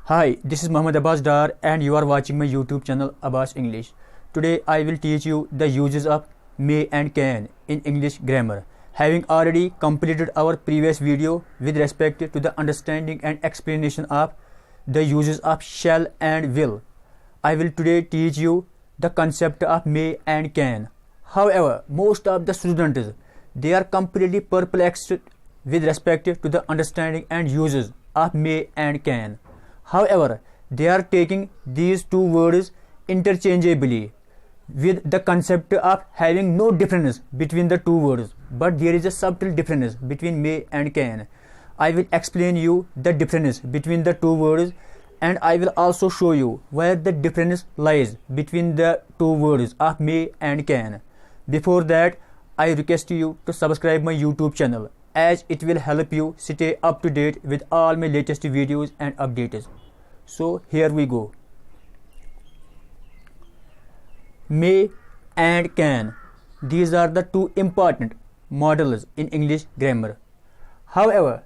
Hi, this is Muhammad Abbas Dar and you are watching my YouTube channel Abbas English. Today I will teach you the uses of may and can in English grammar. Having already completed our previous video with respect to the understanding and explanation of the uses of shall and will, I will today teach you the concept of may and can. However, most of the students, they are completely perplexed with respect to the understanding and uses of may and can. However, they are taking these two words interchangeably with the concept of having no difference between the two words, but there is a subtle difference between may and can. I will explain you the difference between the two words, and I will also show you where the difference lies between the two words of may and can. Before that, I request you to subscribe my YouTube channel, as it will help you stay up to date with all my latest videos and updates. So here we go. May and can, these are the two important models in English grammar. However,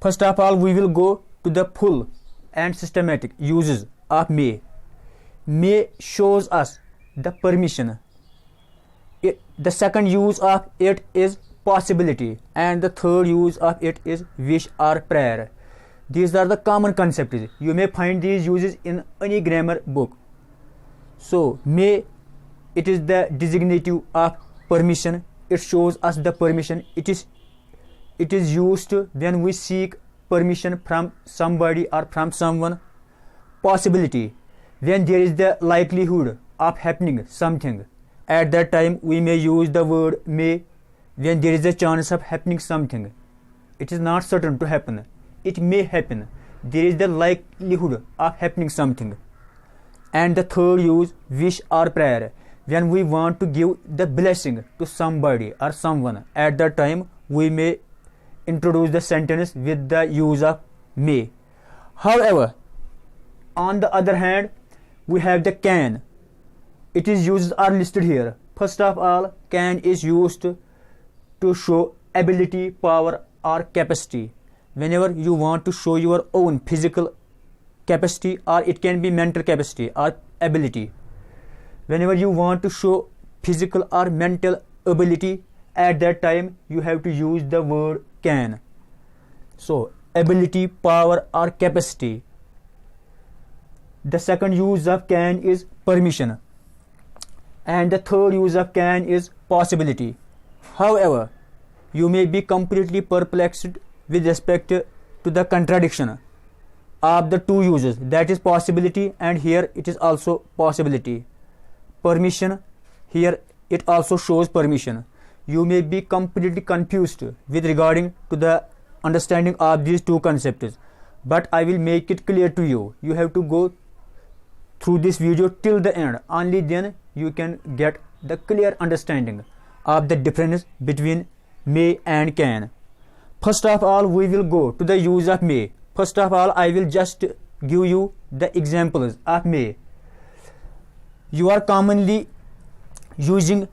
first of all, we will go to the full and systematic uses of may. May shows us the permission. The second use of it is possibility, and the third use of it is wish or prayer. These are the common concepts. You may find these uses in any grammar book. So may, it is the designative of permission. It shows us the permission. It is used when we seek permission from somebody or from someone. Possibility, when there is the likelihood of happening something. At that time we may use the word may when there is a chance of happening something. It is not certain to happen. It may happen. There is the likelihood of happening something. And the third use, wish or prayer, when we want to give the blessing to somebody or someone. At that time we may introduce the sentence with the use of may. However, on the other hand, we have the can. Its uses are listed here. First of all, can is used to show ability, power or capacity. Whenever you want to show your own physical capacity, or it can be mental capacity or ability. Whenever you want to show physical or mental ability, at that time you have to use the word can. So ability, power or capacity. The second use of can is permission, and the third use of can is possibility. However, you may be completely perplexed with respect to the contradiction of the two uses, that is possibility, and here it is also possibility. Permission, here it also shows permission. You may be completely confused with regarding to the understanding of these two concepts, but I will make it clear to you. You have to go through this video till the end. Only then you can get the clear understanding of the difference between may and can. First of all, we will go to the use of may. First of all, I will just give you the examples of may. You are commonly using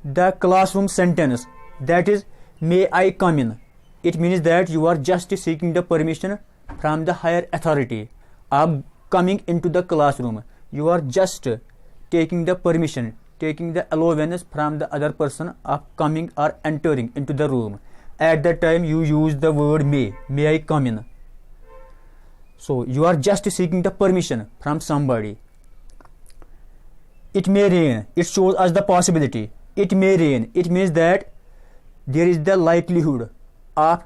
the classroom sentence, that is, may I come in. It means that you are just seeking the permission from the higher authority of coming into the classroom. You are just taking the permission, taking the allowance from the other person of coming or entering into the room. At that time you use the word may I come in. So you are just seeking the permission from somebody. It may rain, it shows us the possibility. It may rain, it means that there is the likelihood of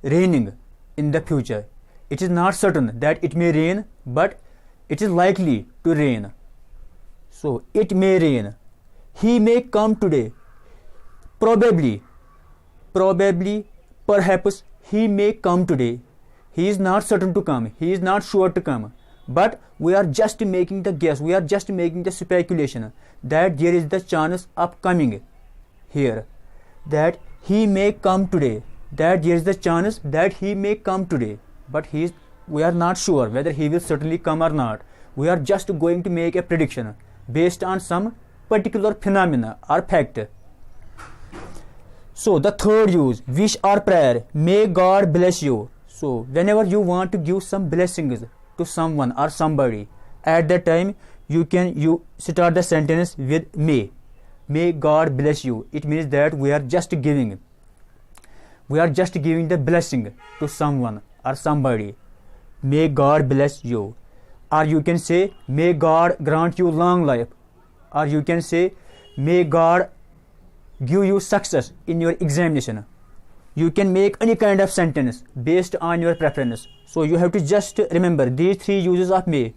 raining in the future. It is not certain that it may rain, but it is likely to rain. So it may rain. He may come today. Probably, perhaps he may come today. He is not certain to come. He is not sure to come. But we are just making the guess. We are just making the speculation that there is the chance of coming here. That he may come today. That there is the chance that he may come today. But we are not sure whether he will certainly come or not. We are just going to make a prediction based on some particular phenomena or fact. So the third use, wish or prayer, may God bless you. So whenever you want to give some blessings to someone or somebody. At that time, you start the sentence with may. May God bless you. It means that we are just giving the blessing to someone or somebody. May God bless you. Or you can say, may God grant you long life. Or you can say, may God give you success in your examination. You can make any kind of sentence based on your preference. So you have to just remember these three uses of may.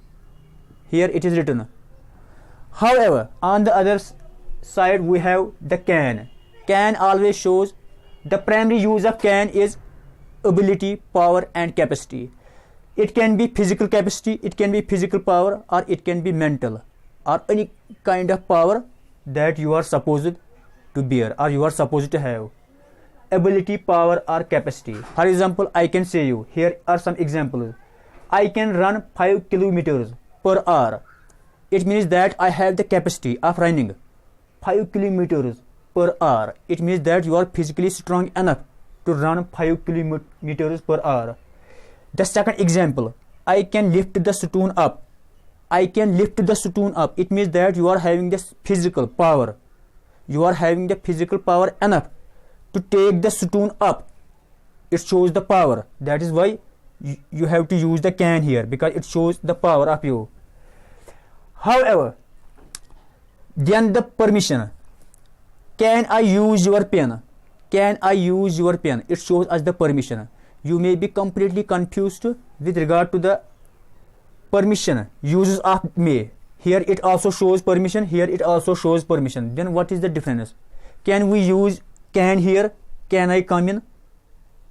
Here it is written. However, on the other side we have the can. Can always shows the primary use of can is ability, power and capacity. It can be physical capacity, it can be physical power, or it can be mental, or any kind of power that you are supposed to bear or you are supposed to have. Ability, power or capacity. For example, I can say you, here are some examples. I can run 5 kilometers per hour. It means that I have the capacity of running 5 kilometers per hour. It means that you are physically strong enough to run 5 kilometers per hour. The second example, I can lift the stone up. I can lift the stone up. It means that you are having this physical power. You are having the physical power enough to take the stone up. It shows the power. That is why you have to use the can here, because it shows the power of you. However, then the permission. Can I use your pen? Can I use your pen? It shows us the permission. You may be completely confused with regard to the permission uses of may. Here it also shows permission, here it also shows permission. Then what is the difference? Can we use can here? Can I come in?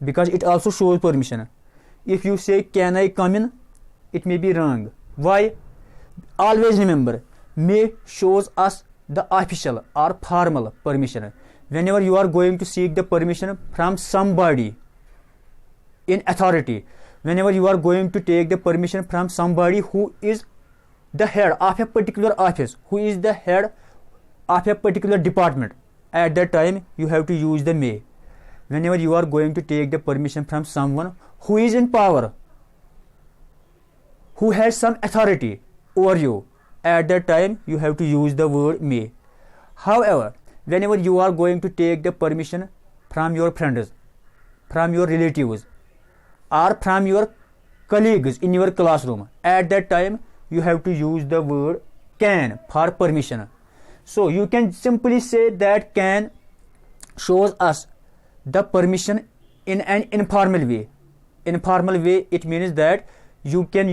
Because it also shows permission. If you say can I come in, it may be wrong. Why? Always remember, may shows us the official or formal permission. Whenever you are going to seek the permission from somebody in authority, whenever you are going to take the permission from somebody who is the head of a particular office, who is the head of a particular department, at that time you have to use the may. Whenever you are going to take the permission from someone who is in power, who has some authority over you, at that time you have to use the word may. However, whenever you are going to take the permission from your friends, from your relatives, or from your colleagues in your classroom, at that time you have to use the word can for permission. So you can simply say that can shows us the permission in an informal way. Informal way, it means that you can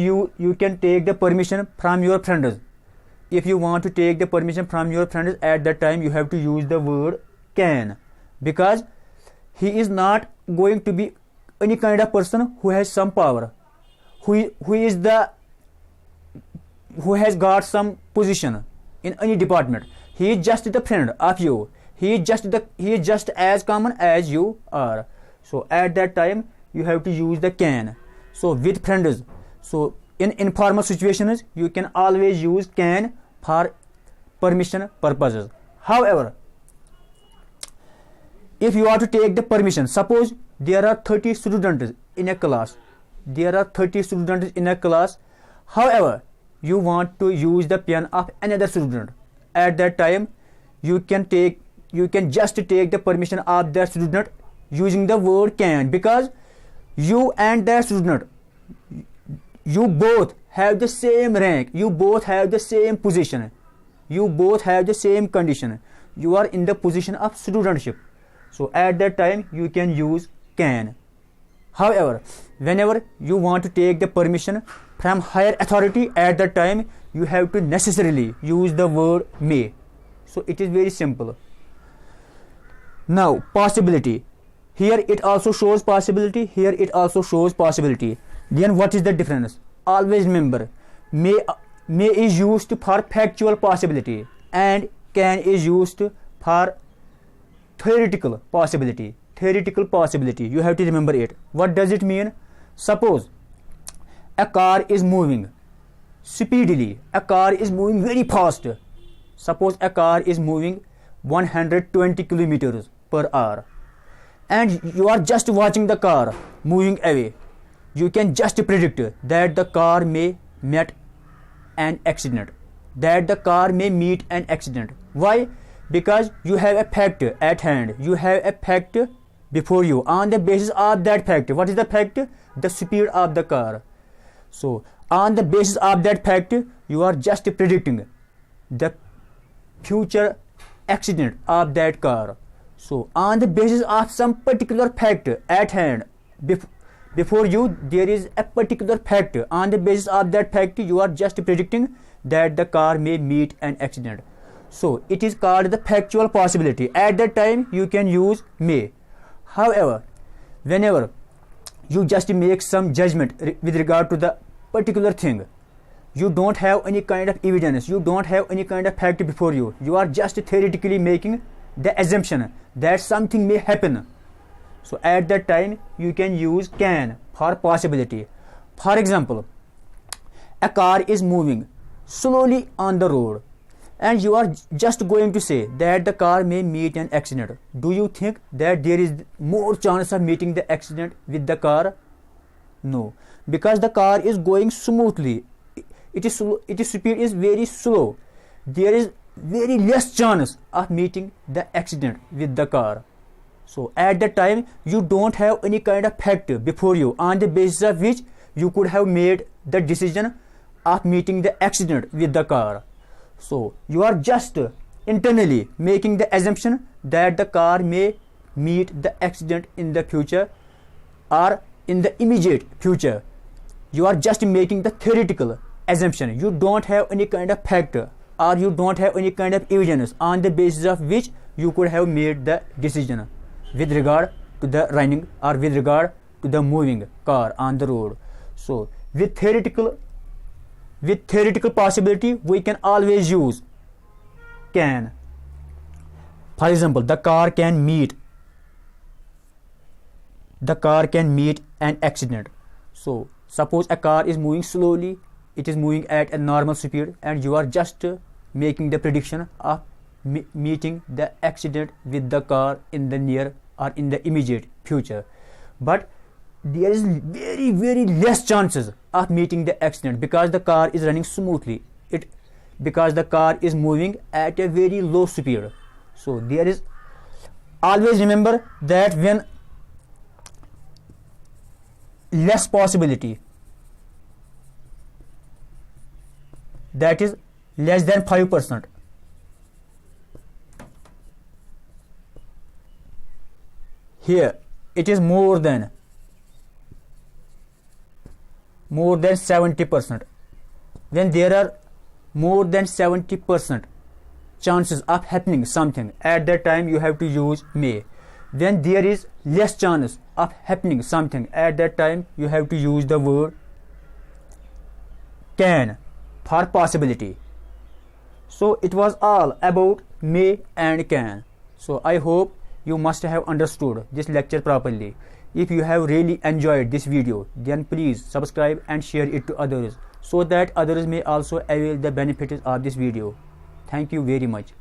take the permission from your friends. If you want to take the permission from your friends, at that time you have to use the word can, because he is not going to be any kind of person who has some power, who has got some position in any department. He is just the friend of you. He is just as common as you are. So at that time you have to use the can. So with friends, so in informal situations you can always use can for permission purposes. However, if you are to take the permission, suppose there are 30 students in a class. However, you want to use the pen of another student. At that time, you can just take the permission of that student using the word can, because you and that student, you both have the same rank, you both have the same position, you both have the same condition. You are in the position of studentship. So at that time you can use can. However, whenever you want to take the permission from higher authority, at that time you have to necessarily use the word may. So it is very simple. Now possibility. Here it also shows possibility, here it also shows possibility. Then what is the difference? Always remember, may is used for factual possibility and can is used for theoretical possibility. You have to remember it. What does it mean? Suppose a car is moving speedily, a car is moving very fast. Suppose a car is moving 120 kilometers per hour, and you are just watching the car moving away. you can just predict that the car may meet an accident. Why? Because you have a fact at hand, you have a fact before you. On the basis of that fact, what is the fact? The speed of the car. So on the basis of that fact, you are just predicting the future accident of that car. So on the basis of some particular fact at hand, before you there is a particular fact. On the basis of that fact, you are just predicting that the car may meet an accident. So it is called the factual possibility. At that time you can use may. However, whenever you just make some judgment with regard to the particular thing, you don't have any kind of evidence, you don't have any kind of fact before you, you are just theoretically making the assumption that something may happen. So at that time you can use can for possibility. For example, a car is moving slowly on the road and you are just going to say that the car may meet an accident. Do you think that there is more chance of meeting the accident with the car? No, because the car is going smoothly. Its speed is very slow. There is very less chance of meeting the accident with the car. So at that time you don't have any kind of fact before you on the basis of which you could have made the decision of meeting the accident with the car. So you are just internally making the assumption that the car may meet the accident in the future or in the immediate future. You are just making the theoretical assumption. You don't have any kind of fact or you don't have any kind of evidence on the basis of which you could have made the decision with regard to the running or with regard to the moving car on the road. So with theoretical possibility we can always use can. For example, the car can meet an accident. So suppose a car is moving slowly, it is moving at a normal speed and you are just making the prediction of meeting the accident with the car in the near or in the immediate future. But there is very, very less chances of meeting the accident because the car is running smoothly, because the car is moving at a very low speed. So there is, always remember that when less possibility, that is less than 5%, here it is more than 70%. When there are more than 70% chances of happening something, at that time you have to use may. When there is less chance of happening something, at that time you have to use the word can for possibility. So it was all about may and can. So I hope you must have understood this lecture properly. If you have really enjoyed this video, then please subscribe and share it to others so that others may also avail the benefits of this video. Thank you very much.